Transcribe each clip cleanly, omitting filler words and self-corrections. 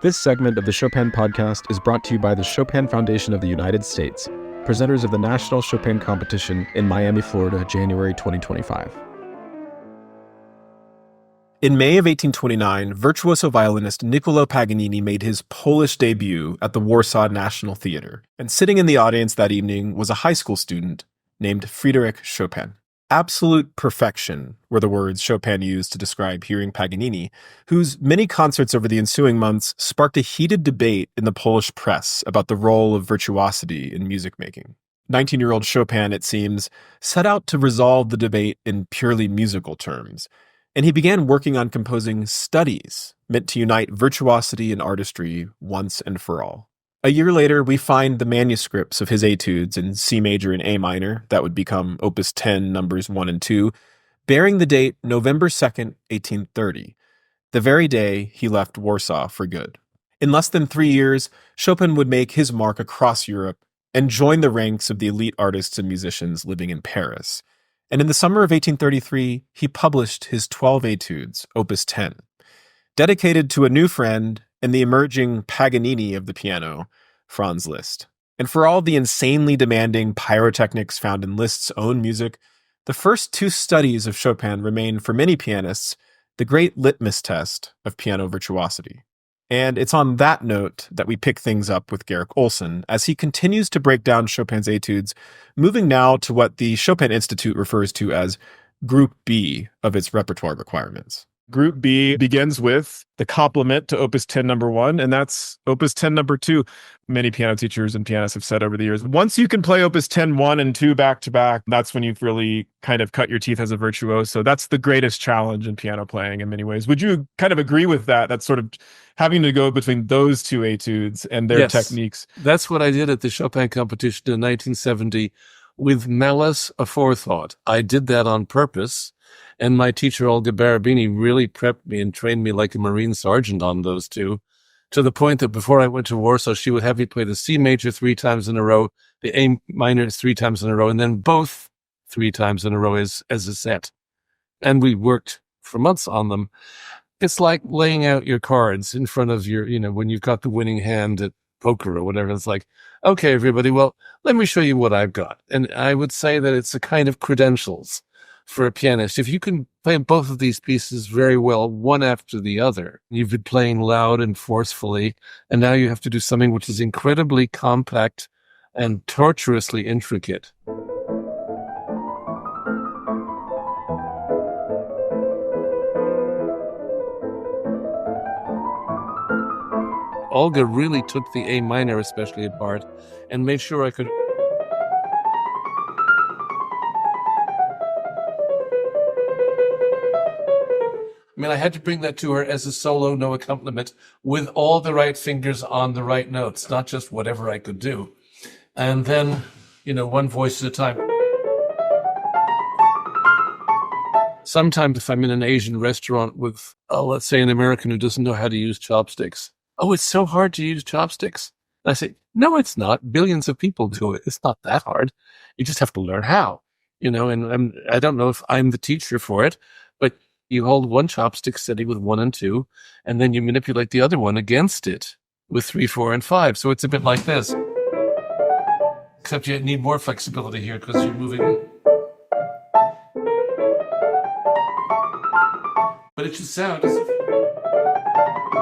This segment of the Chopin podcast is brought to you by the Chopin Foundation of the United States, presenters of the National Chopin Competition in Miami, Florida, January 2025. In May of 1829, virtuoso violinist Niccolo Paganini made his Polish debut at the Warsaw National Theater, and sitting in the audience that evening was a high school student named Frédéric Chopin. Absolute perfection were the words Chopin used to describe hearing Paganini, whose many concerts over the ensuing months sparked a heated debate in the Polish press about the role of virtuosity in music making. 19-year-old Chopin, it seems, set out to resolve the debate in purely musical terms, and he began working on composing studies meant to unite virtuosity and artistry once and for all. A year later, we find the manuscripts of his Etudes in C major and A minor, that would become Opus 10, numbers 1 and 2, bearing the date November 2nd, 1830, the very day he left Warsaw for good. In less than 3 years, Chopin would make his mark across Europe and join the ranks of the elite artists and musicians living in Paris. And in the summer of 1833, he published his 12 Etudes, Opus 10, dedicated to a new friend and the emerging Paganini of the piano, Franz Liszt. And for all the insanely demanding pyrotechnics found in Liszt's own music, the first two studies of Chopin remain, for many pianists, the great litmus test of piano virtuosity. And it's on that note that we pick things up with Garrick Ohlsson as he continues to break down Chopin's Etudes, moving now to what the Chopin Institute refers to as Group B of its repertoire requirements. Group B begins with the complement to Opus 10 number 1, and that's Opus 10 number 2. Many piano teachers and pianists have said over the years, once you can play Opus 10 1 and 2 back to back, that's when you've really kind of cut your teeth as a virtuoso. That's the greatest challenge in piano playing in many ways. Would you kind of agree with that? That's sort of having to go between those two Etudes and their techniques. That's what I did at the Chopin Competition in 1970 with malice aforethought. I did that on purpose. And my teacher, Olga Barabini, really prepped me and trained me like a Marine sergeant on those two, to the point that before I went to Warsaw, she would have me play the C major 3 times in a row, the A minor 3 times in a row, and then both 3 times in a row as a set. And we worked for months on them. It's like laying out your cards in front of your, when you've got the winning hand at poker or whatever. It's like, okay, everybody, well, let me show you what I've got. And I would say that it's a kind of credentials for a pianist. If you can play both of these pieces very well, one after the other, you've been playing loud and forcefully, and now you have to do something which is incredibly compact and tortuously intricate. Olga really took the A minor especially apart and made sure I could... I had to bring that to her as a solo, no accompaniment, with all the right fingers on the right notes, not just whatever I could do. And then, one voice at a time. Sometimes if I'm in an Asian restaurant with, let's say, an American who doesn't know how to use chopsticks. Oh, it's so hard to use chopsticks. And I say, no, it's not. Billions of people do it. It's not that hard. You just have to learn how, and I don't know if I'm the teacher for it, but you hold one chopstick steady with 1 and 2, and then you manipulate the other one against it with 3, 4, and 5. So it's a bit like this. Except you need more flexibility here because you're moving. But it should sound as if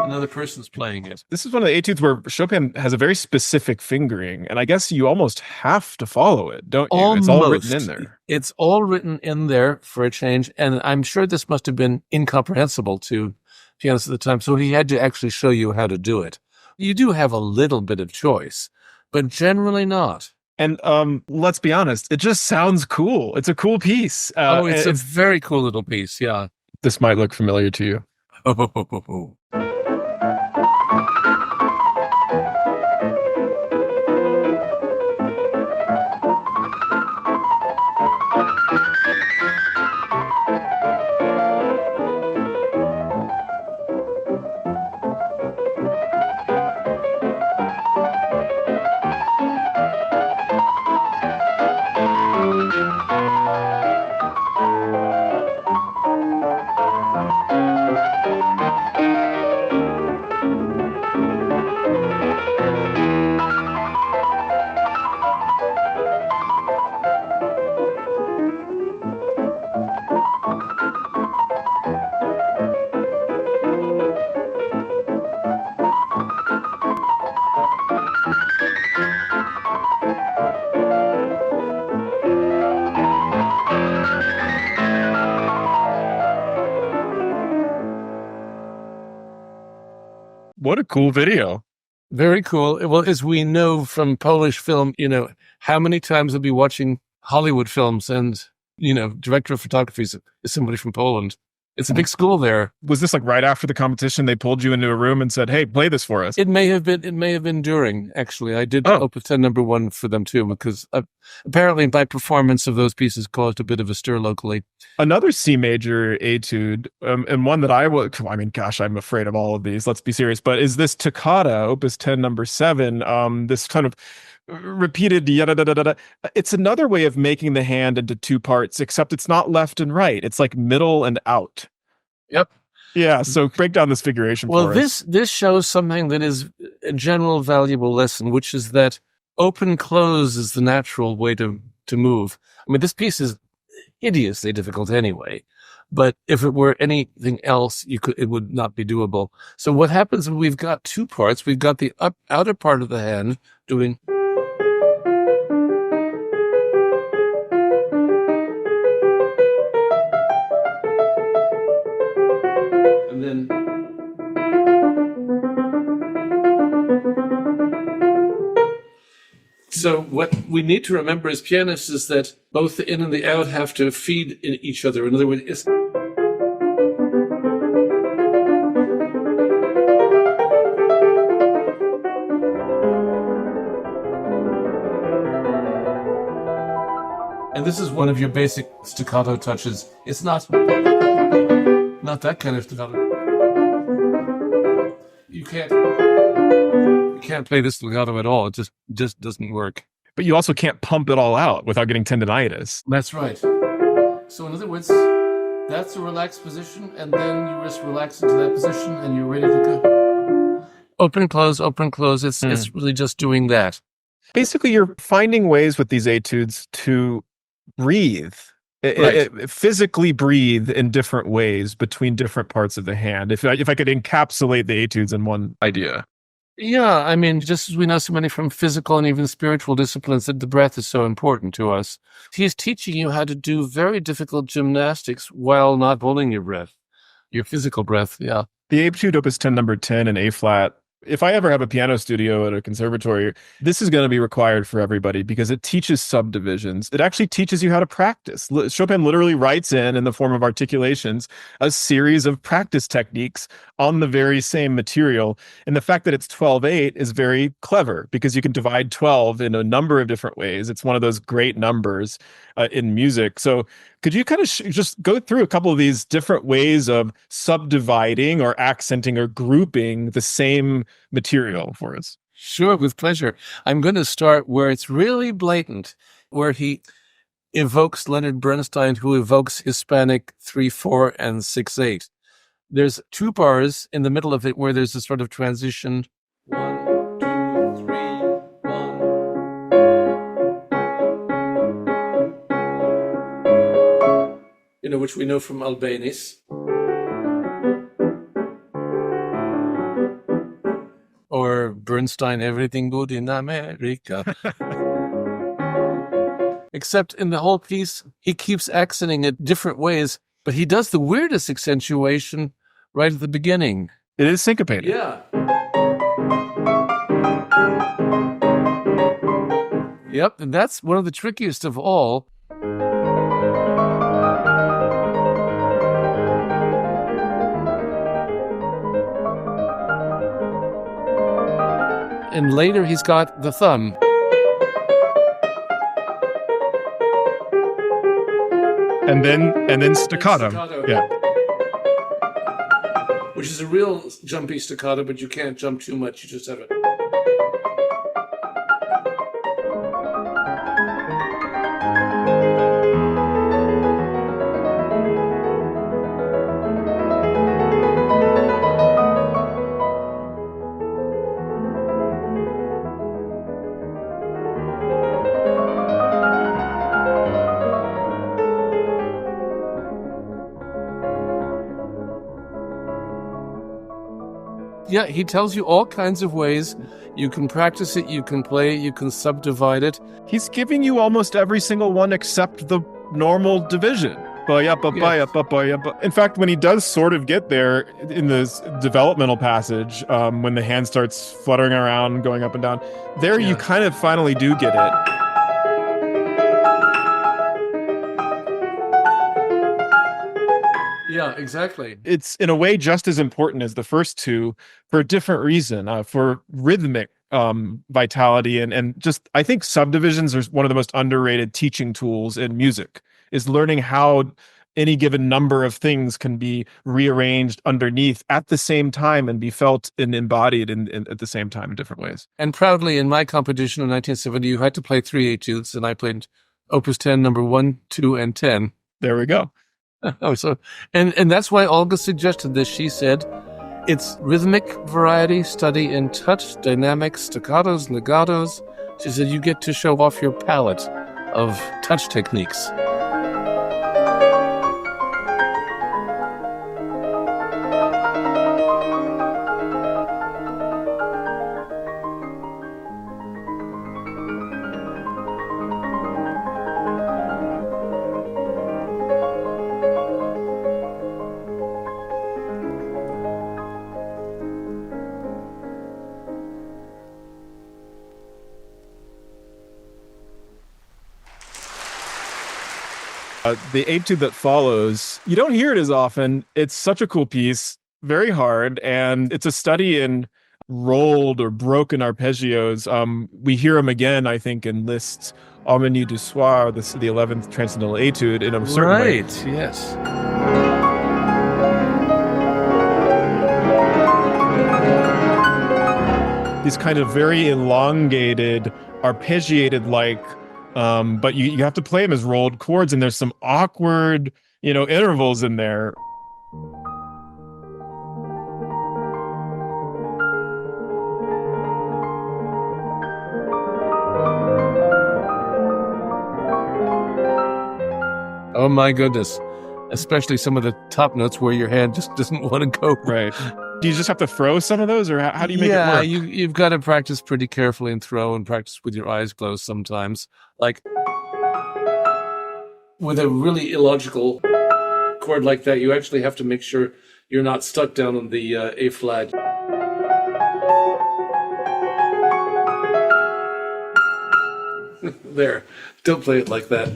another person's playing it. This is one of the Etudes where Chopin has a very specific fingering, and I guess you almost have to follow it, don't you? Almost. It's all written in there. It's all written in there for a change, and I'm sure this must have been incomprehensible to pianists at the time, so he had to actually show you how to do it. You do have a little bit of choice, but generally not. And let's be honest, it just sounds cool. It's a cool piece. It's a very cool little piece, yeah. This might look familiar to you. Oh. What a cool video. Very cool. Well, as we know from Polish film, how many times we'll be watching Hollywood films and, director of photography is somebody from Poland. It's a big school there. Was this like right after the competition? They pulled you into a room and said, "Hey, play this for us." It may have been during, actually. I did Opus 10 number 1 for them too, because apparently my performance of those pieces caused a bit of a stir locally. Another C major etude, and one that I'm afraid of all of these, let's be serious, but is this Toccata, Opus 10 number 7, this kind of repeated yada-da-da-da-da. It's another way of making the hand into two parts, except it's not left and right. It's like middle and out. Yep. Yeah, so break down this figuration for us. This shows something that is a general valuable lesson, which is that open-close is the natural way to move. I mean, this piece is hideously difficult anyway, but if it were anything else, it would not be doable. So what happens when we've got two parts? We've got the outer part of the hand doing... And then... So what we need to remember as pianists is that both the in and the out have to feed in each other. In other words, and this is one of your basic staccato touches. It's not that kind of staccato. You can't play this legato at all. It just doesn't work. But you also can't pump it all out without getting tendinitis. That's right. So in other words, that's a relaxed position, and then you just relax into that position, and you're ready to go. Open, close, open, close. It's really just doing that. Basically, you're finding ways with these etudes to breathe. Physically breathe in different ways between different parts of the hand. If I could encapsulate the etudes in one idea. Yeah, I mean, just as we know so many from physical and even spiritual disciplines that the breath is so important to us. He's teaching you how to do very difficult gymnastics while not holding your breath, your physical breath, yeah. The Etude Opus 10 number 10 in A flat. If I ever have a piano studio at a conservatory, this is going to be required for everybody because it teaches subdivisions. It actually teaches you how to practice. Chopin literally writes in the form of articulations, a series of practice techniques on the very same material. And the fact that it's 12/8 is very clever because you can divide 12 in a number of different ways. It's one of those great numbers in music. So could you kind of just go through a couple of these different ways of subdividing or accenting or grouping the same material for us? Sure, with pleasure. I'm going to start where it's really blatant, where he evokes Leonard Bernstein, who evokes Hispanic 3/4 and 6/8. There's two bars in the middle of it where there's a sort of transition. 1, 2, 3, 1. Which we know from Albéniz. Or Bernstein, Everything Good in America. Except in the whole piece, he keeps accenting it different ways, but he does the weirdest accentuation right at the beginning. It is syncopated. Yeah. Yep, and that's one of the trickiest of all. And later he's got the thumb. And then staccato. Yeah. Which is a real jumpy staccato, but you can't jump too much. You just have it. Yeah, he tells you all kinds of ways. You can practice it, you can play it, you can subdivide it. He's giving you almost every single one except the normal division. In fact, when he does sort of get there in this developmental passage, when the hand starts fluttering around, going up and down, there you kind of finally do get it. Yeah, exactly. It's in a way just as important as the first two for a different reason, for rhythmic vitality and just, I think subdivisions are one of the most underrated teaching tools in music, is learning how any given number of things can be rearranged underneath at the same time and be felt and embodied at the same time in different ways. And proudly, in my competition in 1970, you had to play 3 etudes, and I played Opus 10, number 1, 2, and 10. There we go. Oh, so and that's why Olga suggested this. She said, it's rhythmic variety, study in touch, dynamics, staccatos, legatos. She said, you get to show off your palette of touch techniques. The etude that follows, you don't hear it as often. It's such a cool piece, very hard, and it's a study in rolled or broken arpeggios. We hear them again, I think, in Liszt's Harmonie du Soir, the 11th Transcendental Etude, in a certain way. Right, yes. These kind of very elongated, arpeggiated-like, but you have to play them as rolled chords, and there's some awkward, intervals in there. Oh my goodness. Especially some of the top notes where your hand just doesn't want to go. Right. Do you just have to throw some of those, or how do you make it work? Yeah, you've got to practice pretty carefully and throw and practice with your eyes closed sometimes. Like with a really illogical chord like that, you actually have to make sure you're not stuck down on the A flat. There. Don't play it like that.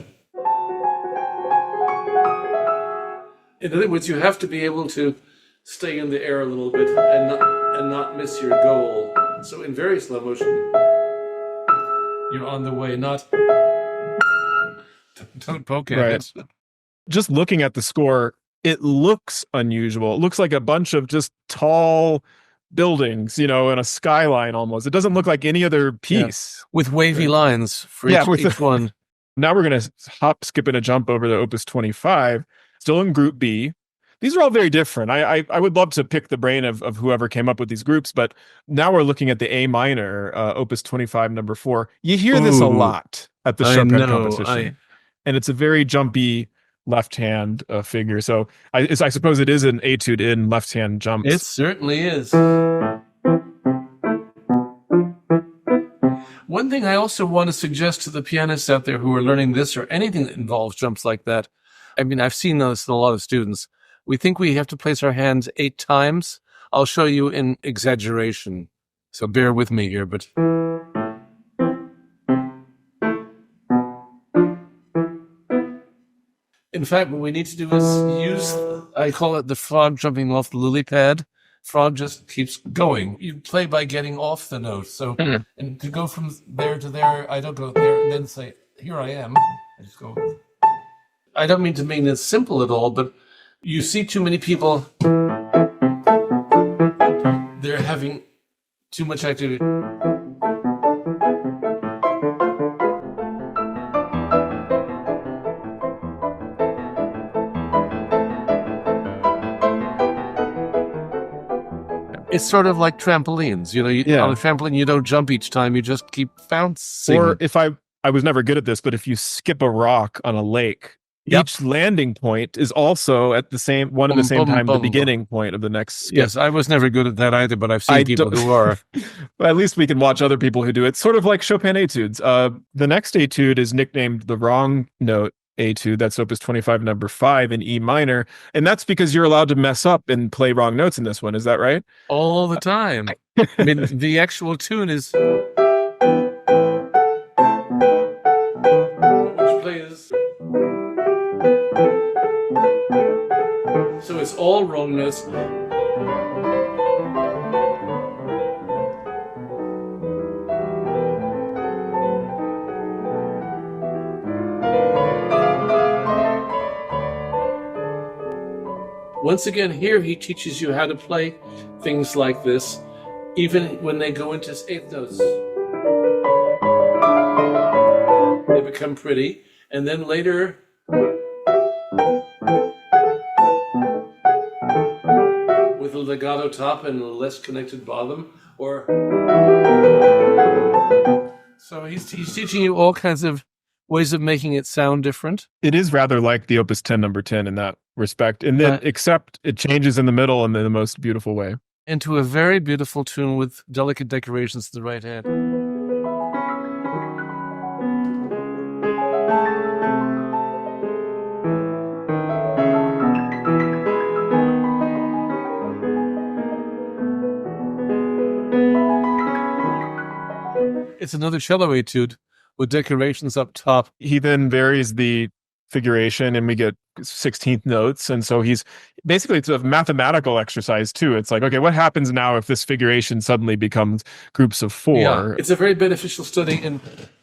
In other words, you have to be able to stay in the air a little bit and not miss your goal. So in very slow motion, you're on the way, not... Don't poke at it. Just looking at the score, it looks unusual. It looks like a bunch of just tall buildings, in a skyline almost. It doesn't look like any other piece. Yeah. With wavy lines for each one. Now we're going to hop, skip, and a jump over to Opus 25, still in Group B. These are all very different. I would love to pick the brain of whoever came up with these groups, but now we're looking at the A minor, Opus 25, number 4. You hear this a lot at the Chopin competition. And it's a very jumpy left-hand figure. So I suppose it is an etude in left-hand jumps. It certainly is. One thing I also want to suggest to the pianists out there who are learning this or anything that involves jumps like that, I mean, I've seen this in a lot of students. We think we have to place our hands 8 times. I'll show you in exaggeration. So bear with me here, but... In fact, what we need to do is use, I call it the frog jumping off the lily pad. Frog just keeps going. You play by getting off the note. So, and to go from there to there, I don't go there and then say, here I am. I just go. I don't mean to make this simple at all, but you see too many people, they're having too much activity. It's sort of like trampolines, on a trampoline, you don't jump each time, you just keep bouncing. Or if I was never good at this, but if you skip a rock on a lake, each landing point is also at the same time the beginning point of the next skip. Yes, I was never good at that either, but I've seen people who are. Well, at least we can watch other people who do it. Sort of like Chopin Etudes. The next etude is nicknamed the wrong note Etude. That's Opus 25, number 5 in E minor. And that's because you're allowed to mess up and play wrong notes in this one. Is that right? All the time. I mean, the actual tune is... which plays... So it's all wrong notes. Once again, here he teaches you how to play things like this, even when they go into eighth notes. They become pretty, and then later with a legato top and a less connected bottom, or so he's teaching you all kinds of ways of making it sound different. It is rather like the Opus 10, number 10 in that respect. And then, except it changes in the middle in the most beautiful way. Into a very beautiful tune with delicate decorations to the right hand. It's another cello etude with decorations up top. He then varies the figuration and we get 16th notes. And so he's basically, it's a mathematical exercise too. It's like, okay, what happens now if this figuration suddenly becomes groups of 4? Yeah, it's a very beneficial study in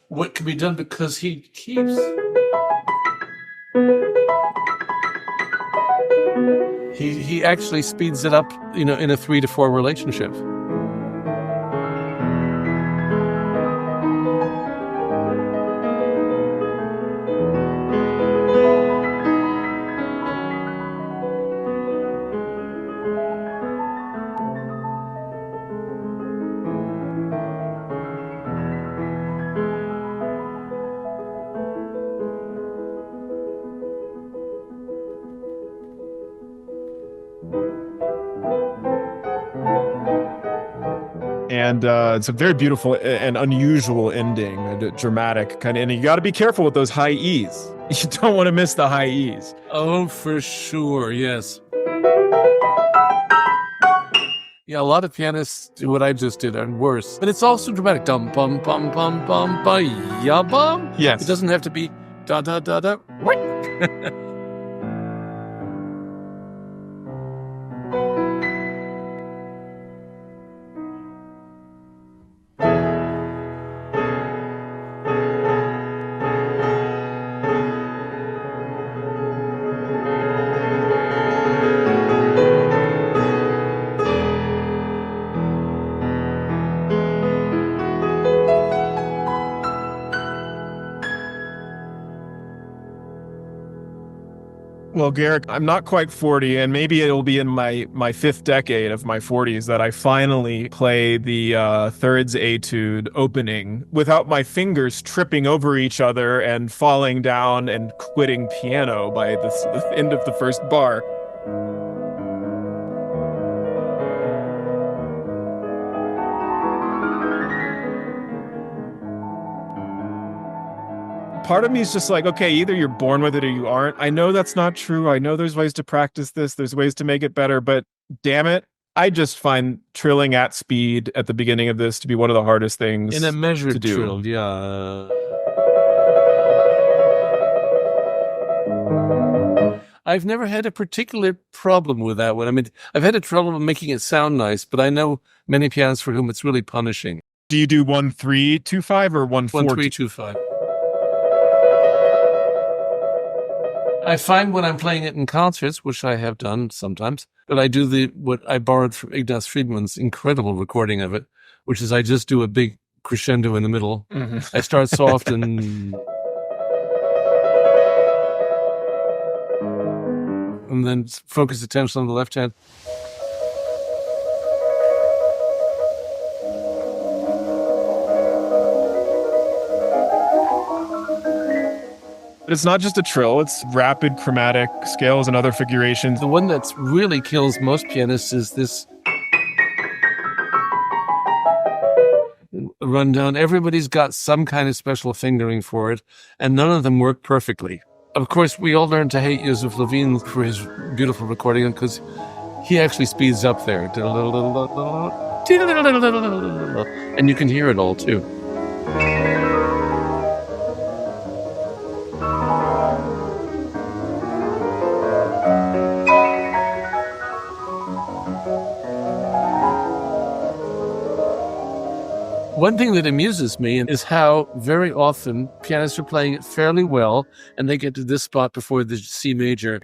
what can be done because he keeps... He actually speeds it up, in a 3 to 4 relationship. And it's a very beautiful and unusual ending, a dramatic kind of ending. You got to be careful with those high E's. You don't want to miss the high E's. Oh, for sure, yes. Yeah, a lot of pianists do what I just did and worse. But it's also dramatic. Dum bum bum bum bum ba ya bum. Yes. It doesn't have to be da da da da. Well, Garrick, I'm not quite 40, and maybe it'll be in my fifth decade of my 40s that I finally play the thirds etude opening without my fingers tripping over each other and falling down and quitting piano by the end of the first bar. Part of me is just like, okay, either you're born with it or you aren't. I know that's not true. I know there's ways to practice this. There's ways to make it better, but damn it, I just find trilling at speed at the beginning of this to be one of the hardest things in a measured to do. trill, yeah. I've never had a particular problem with that one. I mean, I've had a trouble making it sound nice, but I know many pianists for whom it's really punishing. Do you do 1-3-2-5 or 1-4-2-5? 1-3-2-5. I find when I'm playing it in concerts, which I have done sometimes, but I do what I borrowed from Ignaz Friedman's incredible recording of it, which is I just do a big crescendo in the middle. Mm-hmm. I start soft and then focus attention on the left hand. But it's not just a trill, it's rapid chromatic scales and other figurations. The one that really kills most pianists is this rundown. Everybody's got some kind of special fingering for it, and none of them work perfectly. Of course, we all learned to hate Joseph Levine for his beautiful recording because he actually speeds up there. And you can hear it all too. One thing that amuses me is how very often pianists are playing it fairly well and they get to this spot before the C major.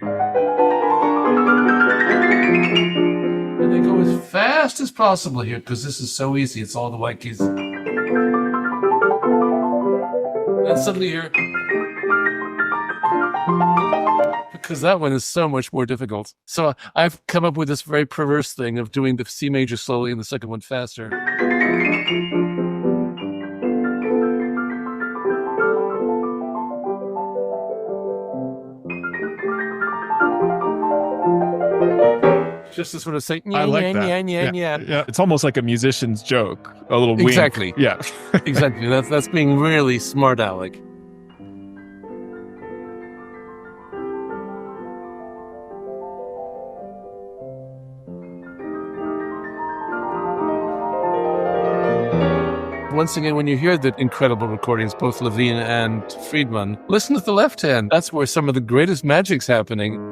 And they go as fast as possible here because this is so easy. It's all the white keys. And suddenly here, because that one is so much more difficult. So I've come up with this very perverse thing of doing the C major slowly and the second one faster. Just to sort of say, I like that. Yeah. It's almost like a musician's joke, a little wink. Exactly. Yeah. Exactly. That's being really smart aleck. Once again, when you hear the incredible recordings, both Levine and Friedman, listen to the left hand. That's where some of the greatest magic's happening.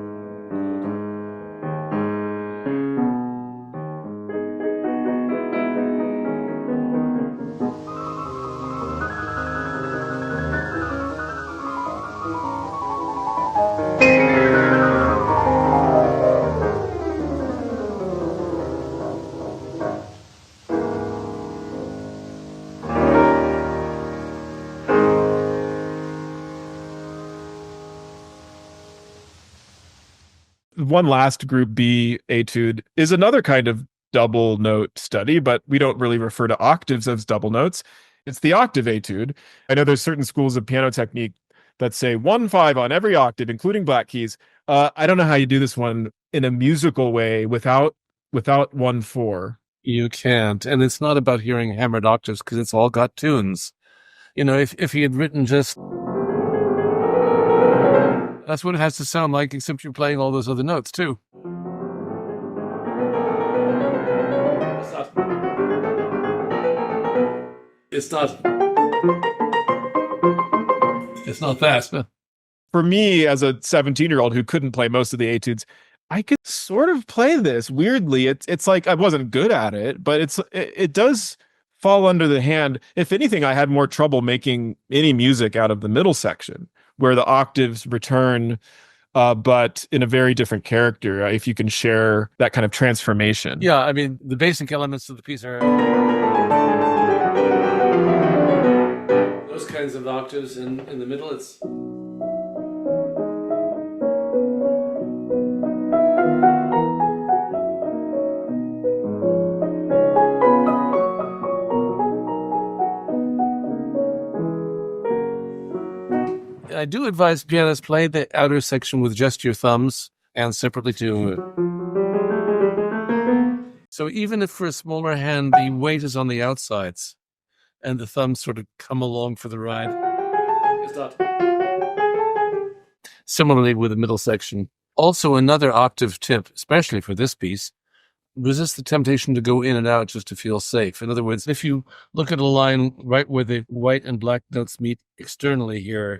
One last Group B etude is another kind of double note study, but we don't really refer to octaves as double notes. It's the octave etude. I know there's certain schools of piano technique that say 1/5 on every octave, including black keys. I don't know how you do this one in a musical way without 1/4. You can't. And it's not about hearing hammered octaves because it's all got tunes. You know, if he had written just... That's what it has to sound like, except you're playing all those other notes, too. It's not that. For me, as a 17-year-old who couldn't play most of the etudes, I could sort of play this. Weirdly, it's like I wasn't good at it, but it does fall under the hand. If anything, I had more trouble making any music out of the middle section, where the octaves return, but in a very different character, if you can share that kind of transformation. Yeah, I mean, the basic elements of the piece are those kinds of octaves, and in the middle it's... I do advise pianists play the outer section with just your thumbs and separately too. So even if for a smaller hand, the weight is on the outsides and the thumbs sort of come along for the ride. It's not. Similarly with the middle section. Also another octave tip, especially for this piece, resist the temptation to go in and out just to feel safe. In other words, if you look at a line right where the white and black notes meet externally here,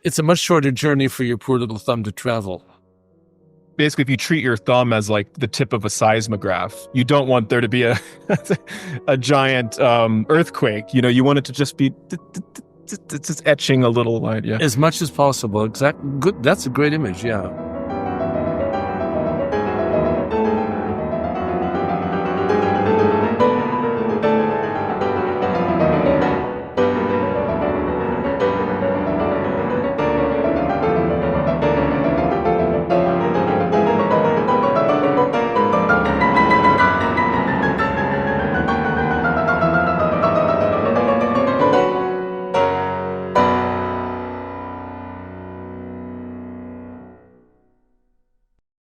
it's a much shorter journey for your poor little thumb to travel. Basically, if you treat your thumb as like the tip of a seismograph, you don't want there to be a giant earthquake. You know, you want it to just be just etching a little line. Yeah, as much as possible. Good. That's a great image. Yeah.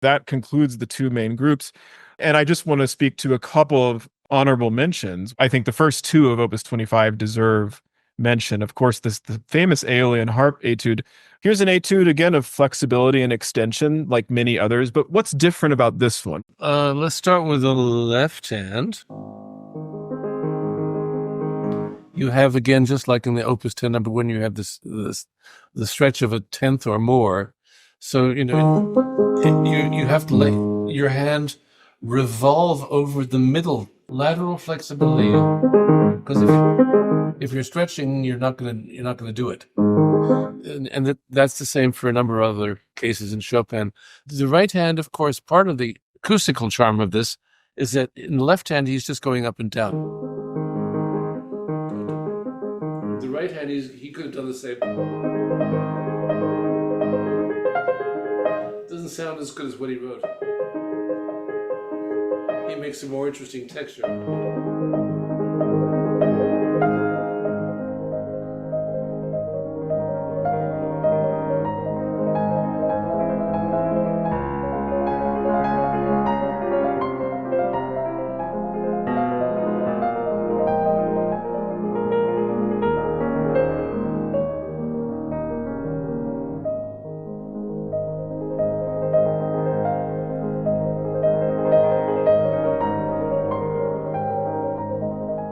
That concludes the two main groups. And I just want to speak to a couple of honorable mentions. I think the first two of Opus 25 deserve mention. Of course, the famous Aeolian harp etude. Here's an etude, again, of flexibility and extension, like many others. But what's different about this one? Let's start with the left hand. You have, again, just like in the Opus 10 number one, you have the stretch of a tenth or more. So, you have to let your hand revolve over the middle, lateral flexibility. Because if you're stretching, you're not gonna do it. And that's the same for a number of other cases in Chopin. The right hand, of course, part of the acoustical charm of this is that in the left hand, he's just going up and down. The right hand, he could have done the same. Doesn't sound as good as what he wrote. He makes a more interesting texture.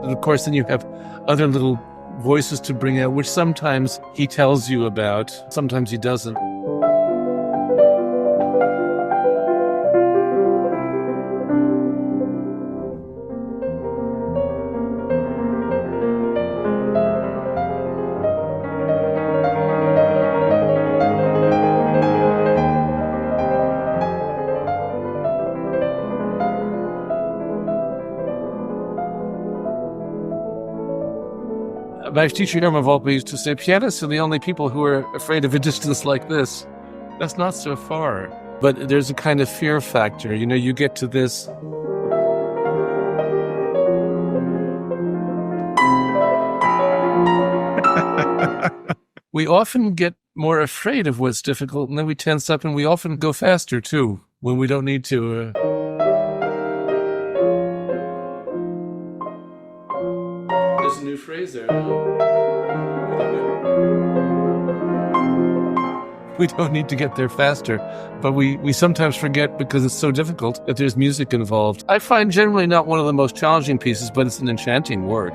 And of course, then you have other little voices to bring out, which sometimes he tells you about, sometimes he doesn't. My teacher, Irma Volpe, used to say, pianists are the only people who are afraid of a distance like this. That's not so far. But there's a kind of fear factor. You get to this. We often get more afraid of what's difficult, and then we tense up, and we often go faster, too, when we don't need to. There's a new phrase there. We don't need to get there faster, but we sometimes forget because it's so difficult that there's music involved. I find generally not one of the most challenging pieces, but it's an enchanting work.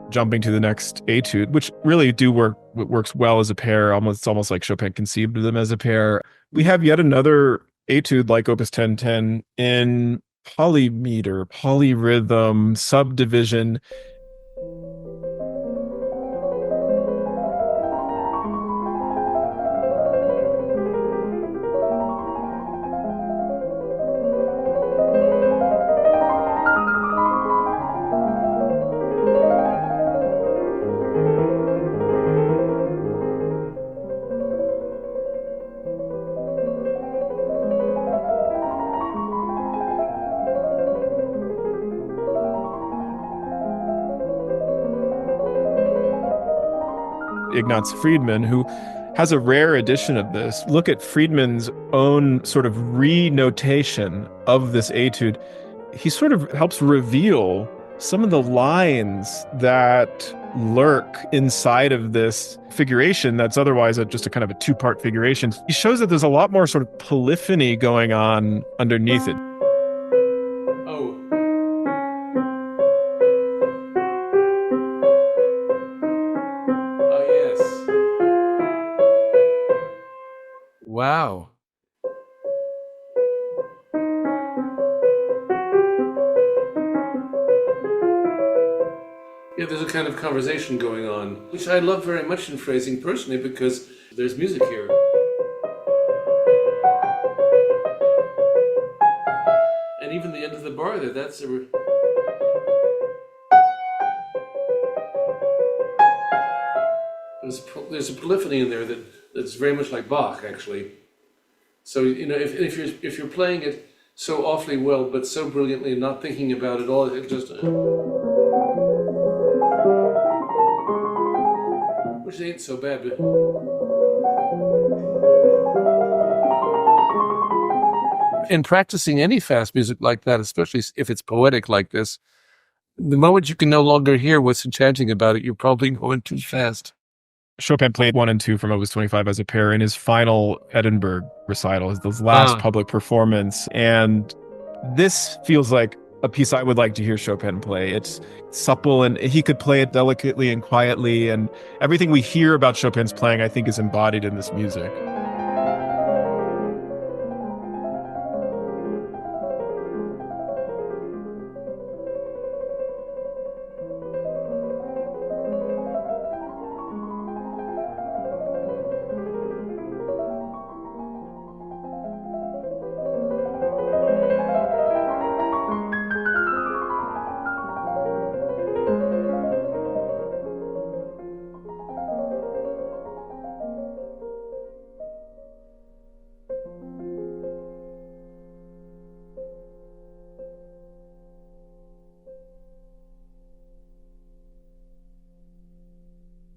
Jumping to the next etude, which really works well as a pair. It's almost like Chopin conceived of them as a pair. We have yet another etude like Opus 1010 in polymeter, polyrhythm, subdivision. Ignaz Friedman, who has a rare edition of this. Look at Friedman's own sort of re-notation of this etude. He sort of helps reveal some of the lines that lurk inside of this figuration that's otherwise just a kind of a two-part figuration. He shows that there's a lot more sort of polyphony going on underneath it. Wow. Yeah, there's a kind of conversation going on, which I love very much in phrasing personally because there's music here. And even the end of the bar there, there's a polyphony in there that's very much like Bach, actually. So if you're playing it so awfully well, but so brilliantly, and not thinking about it all, it just which ain't so bad. But in practicing any fast music like that, especially if it's poetic like this, the moment you can no longer hear what's enchanting about it, you're probably going too fast. Chopin played 1 and 2 from Opus 25 as a pair in his final Edinburgh recital, his last public performance. And this feels like a piece I would like to hear Chopin play. It's supple, and he could play it delicately and quietly. And everything we hear about Chopin's playing, I think, is embodied in this music.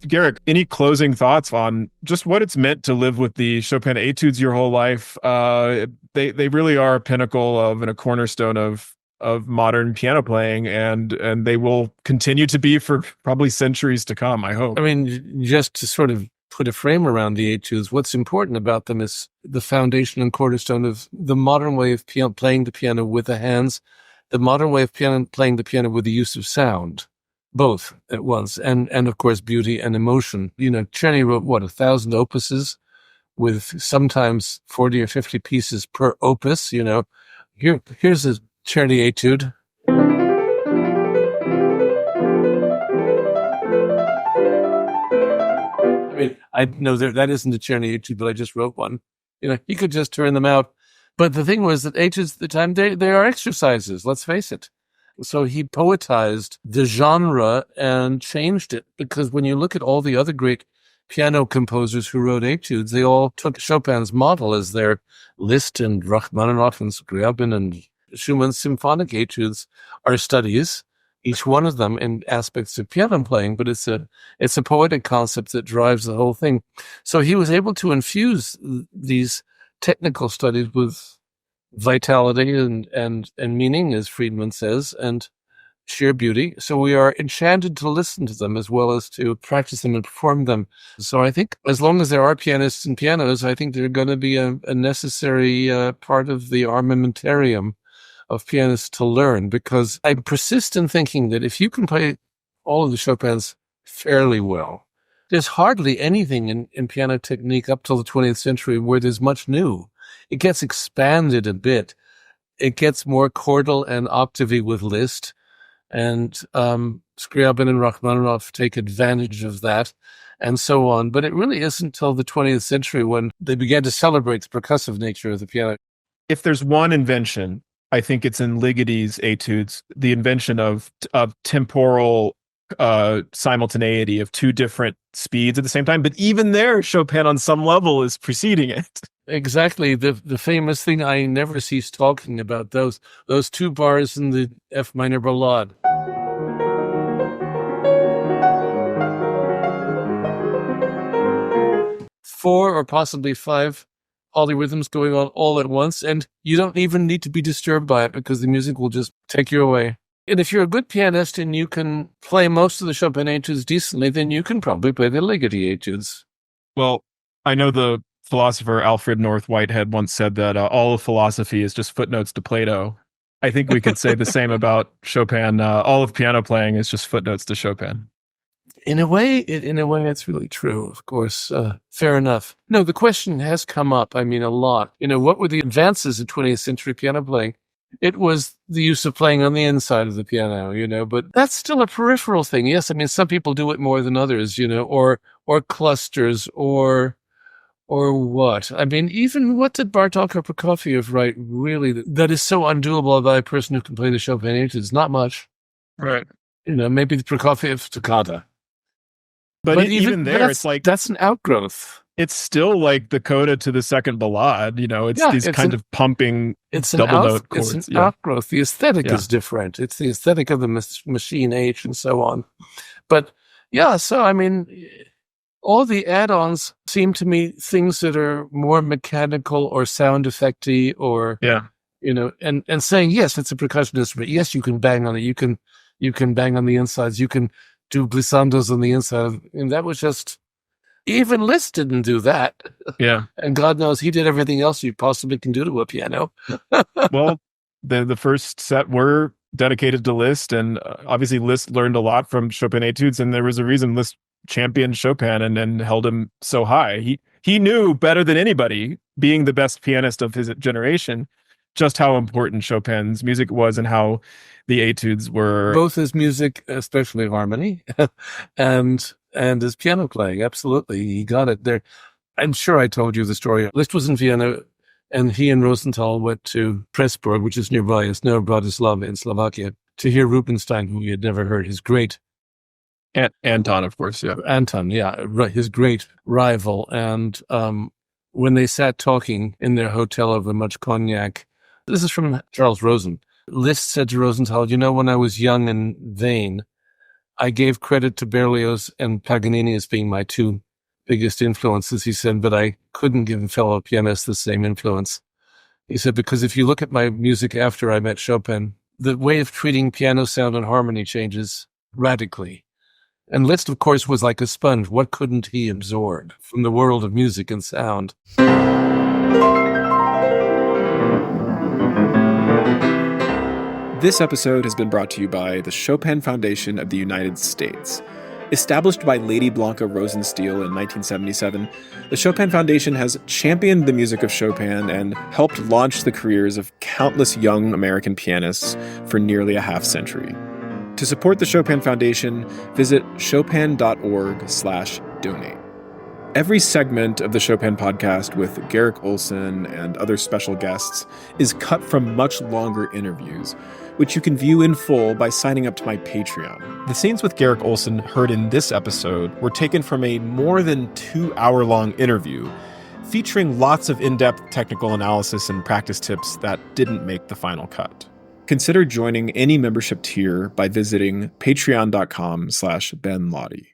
Garrick, any closing thoughts on just what it's meant to live with the Chopin Etudes your whole life? They really are a pinnacle of and a cornerstone of modern piano playing, and they will continue to be for probably centuries to come, I hope. I mean, just to sort of put a frame around the Etudes, what's important about them is the foundation and cornerstone of the modern way of playing the piano with the hands, the modern way of playing the piano with the use of sound. Both at once, and of course beauty and emotion. You know, Czerny wrote 1,000 opuses with sometimes 40 or 50 pieces per opus. You know, here's a Czerny etude. I mean, I know that isn't a Czerny etude, but I just wrote one. You know, he could just turn them out. But the thing was that etudes at the time, they are exercises. Let's face it. So he poetized the genre and changed it, because when you look at all the other great piano composers who wrote etudes, they all took Chopin's model as their Liszt and Rachmaninoff and Scriabin and Schumann's symphonic etudes are studies, each one of them in aspects of piano playing, but it's a poetic concept that drives the whole thing. So he was able to infuse these technical studies with vitality and meaning, as Friedman says, and sheer beauty. So we are enchanted to listen to them as well as to practice them and perform them. So I think as long as there are pianists and pianos, I think they're going to be a necessary part of the armamentarium of pianists to learn, because I persist in thinking that if you can play all of the Chopins fairly well, there's hardly anything in piano technique up till the 20th century where there's much new. It gets expanded a bit. It gets more chordal and octavy with Liszt, and Scriabin and Rachmaninoff take advantage of that, and so on. But it really isn't until the 20th century when they began to celebrate the percussive nature of the piano. If there's one invention, I think it's in Ligeti's Etudes, the invention of temporal simultaneity of two different speeds at the same time. But even there, Chopin on some level is preceding it. Exactly. The famous thing I never cease talking about, those two bars in the F minor ballade. Four or possibly five polyrhythms going on all at once, and you don't even need to be disturbed by it because the music will just take you away. And if you're a good pianist and you can play most of the Chopin etudes decently, then you can probably play the Ligeti etudes. Well, I know the philosopher Alfred North Whitehead once said that all of philosophy is just footnotes to Plato. I think we could say the same about Chopin. All of piano playing is just footnotes to Chopin. In a way, it's really true, of course. Fair enough. No, the question has come up, I mean, a lot. You know, what were the advances in 20th century piano playing? It was the use of playing on the inside of the piano, you know, but that's still a peripheral thing. Yes, I mean, some people do it more than others, you know, or clusters, or what? I mean, even what did Bartók or Prokofiev write, really, that is so undoable by a person who can play the Chopin etudes? Not much. Right. You know, maybe the Prokofiev toccata. But even there, it's like... That's an outgrowth. It's still like the coda to the second ballade, you know, it's kind of pumping double note chords. It's an outgrowth. The aesthetic is different. It's the aesthetic of the machine age and so on. But yeah, so I mean, all the add-ons seem to me things that are more mechanical or sound effecty or and saying, yes, it's a percussion instrument. Yes, you can bang on it. You can bang on the insides. You can do glissandos on the inside. And that was just, even Liszt didn't do that. Yeah. And God knows he did everything else you possibly can do to a piano. Well, the first set were dedicated to Liszt, and obviously Liszt learned a lot from Chopin Etudes, and there was a reason Liszt championed Chopin and held him so high. He knew better than anybody, being the best pianist of his generation, just how important Chopin's music was and how the Etudes were. Both his music, especially harmony, and his piano playing. Absolutely. He got it there. I'm sure I told you the story. Liszt was in Vienna, and he and Rosenstiel went to Pressburg, which is nearby. It's near Bratislava in Slovakia, to hear Rubinstein, who he had never heard, his great... Anton, of course, yeah. Anton, yeah, his great rival. And when they sat talking in their hotel over much cognac, this is from Charles Rosen. Liszt said to Rosenstiel, when I was young and vain, I gave credit to Berlioz and Paganini as being my two biggest influences, he said, but I couldn't give fellow pianists the same influence. He said, because if you look at my music after I met Chopin, the way of treating piano sound and harmony changes radically. And Liszt, of course, was like a sponge. What couldn't he absorb from the world of music and sound? This episode has been brought to you by the Chopin Foundation of the United States. Established by Lady Blanka Rosenstiel in 1977, the Chopin Foundation has championed the music of Chopin and helped launch the careers of countless young American pianists for nearly a half-century. To support the Chopin Foundation, visit chopin.org/donate. Every segment of the Chopin podcast with Garrick Ohlsson and other special guests is cut from much longer interviews, which you can view in full by signing up to my Patreon. The scenes with Garrick Ohlsson heard in this episode were taken from a more than 2-hour-long interview, featuring lots of in-depth technical analysis and practice tips that didn't make the final cut. Consider joining any membership tier by visiting patreon.com/Ben Laude.